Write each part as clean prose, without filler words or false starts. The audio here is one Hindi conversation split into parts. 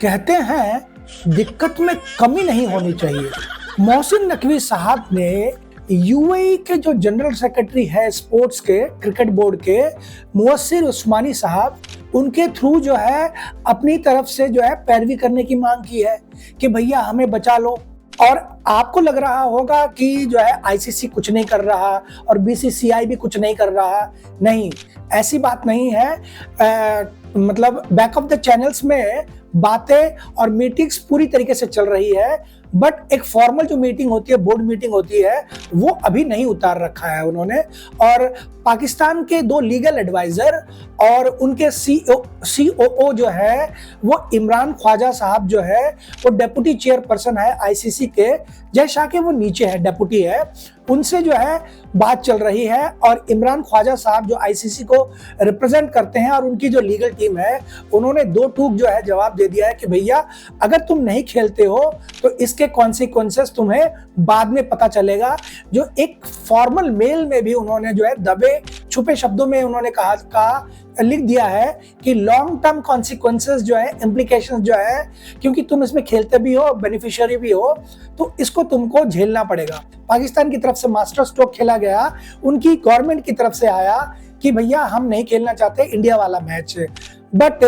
कहते हैं दिक्कत में कमी नहीं होनी चाहिए। मोहसिन नकवी साहब ने यूएई के जो जनरल सेक्रेटरी है स्पोर्ट्स के क्रिकेट बोर्ड के मुयस्सिर उस्मानी साहब, उनके थ्रू जो है अपनी तरफ से जो है पैरवी करने की मांग की है कि भैया हमें बचा लो। और आपको लग रहा होगा कि जो है आईसीसी कुछ नहीं कर रहा और बीसीसीआई भी कुछ नहीं कर रहा। नहीं, ऐसी बात नहीं है। मतलब बैक ऑफ द चैनल्स में बातें और मीटिंग्स पूरी तरीके से चल रही है, बट एक फॉर्मल जो मीटिंग होती है, बोर्ड मीटिंग होती है, वो अभी नहीं उतार रखा है उन्होंने। और पाकिस्तान के 2 लीगल एडवाइजर और उनके सीओओ जो है वो इमरान ख्वाजा साहब जो है वो डेप्यूटी चेयरपर्सन है आईसीसी के, जय शाह के वो नीचे है, डेप्यूटी है, उनसे जो है बात चल रही है। और इमरान ख्वाजा साहब जो आईसीसी को रिप्रेजेंट करते हैं और उनकी जो लीगल टीम है, उन्होंने 2 टूक जो है जवाब दे दिया है कि भैया अगर तुम नहीं खेलते हो तो इसके कॉन्सिक्वेंसेस तुम्हें बाद में पता चलेगा। जो एक फॉर्मल मेल में भी उन्होंने जो है दबे छुपे शब्दों में उन्होंने कहा लिख दिया है कि लॉन्ग टर्म कॉन्सिक्वेंसेस जो है, इम्प्लीकेशंस जो है, क्योंकि तुम इसमें खेलते भी हो, बेनिफिशियरी भी हो, तो इसको तुमको झेलना पड़ेगा। पाकिस्तान की तरफ से मास्टर स्ट्रोक खेला गया, उनकी गवर्नमेंट की तरफ से आया कि भैया हम नहीं खेलना चाहते इंडिया वाला मैच, बट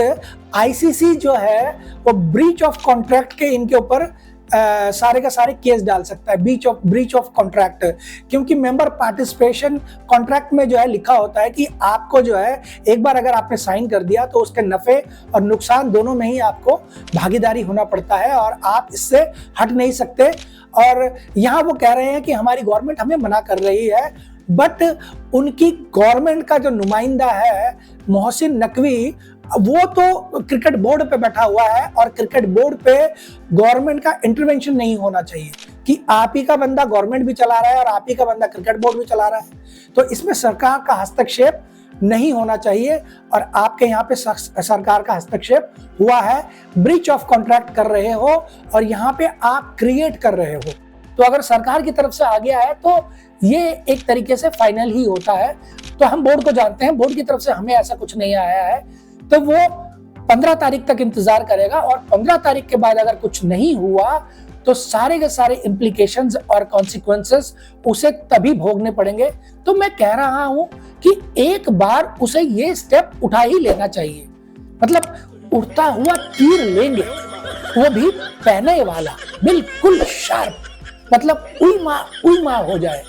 आईसीसी जो है वो ब्रीच ऑफ कॉन्ट्रैक्ट के इनके ऊपर सारे का सारे केस डाल सकता है, ब्रीच ऑफ कॉन्ट्रैक्ट। क्योंकि मेंबर पार्टिसिपेशन कॉन्ट्रैक्ट में जो है लिखा होता है कि आपको जो है एक बार अगर आपने साइन कर दिया तो उसके नफे और नुकसान दोनों में ही आपको भागीदारी होना पड़ता है और आप इससे हट नहीं सकते। और यहाँ वो कह रहे हैं कि हमारी गवर्नमेंट हमें मना कर रही है, बट उनकी गवर्नमेंट का जो नुमाइंदा है मोहसिन नकवी, वो तो क्रिकेट बोर्ड पे बैठा हुआ है और क्रिकेट बोर्ड पे गवर्नमेंट का इंटरवेंशन नहीं होना चाहिए कि आप ही का बंदा गवर्नमेंट भी चला रहा है और आप ही का बंदा क्रिकेट बोर्ड भी चला रहा है। तो इसमें सरकार का हस्तक्षेप नहीं होना चाहिए और आपके यहाँ पे सरकार का हस्तक्षेप हुआ है, ब्रीच ऑफ कॉन्ट्रैक्ट कर रहे हो और यहाँ पे आप क्रिएट कर रहे हो। तो अगर सरकार की तरफ से आ गया है तो ये एक तरीके से फाइनल ही होता है। तो हम बोर्ड को जानते हैं, बोर्ड की तरफ से हमें ऐसा कुछ नहीं आया है, तो वो 15 तारीख तक इंतजार करेगा और 15 तारीख के बाद अगर कुछ नहीं हुआ तो सारे के सारे इम्प्लीकेशंस और कॉन्सिक्वेंसेस उसे तभी भोगने पड़ेंगे। तो मैं कह रहा हूं कि एक बार उसे ये स्टेप उठा ही लेना चाहिए, मतलब उड़ता हुआ तीर लेंगे, वो भी पहने वाला, बिल्कुल शार्प, मतलब उई माँ हो जाए।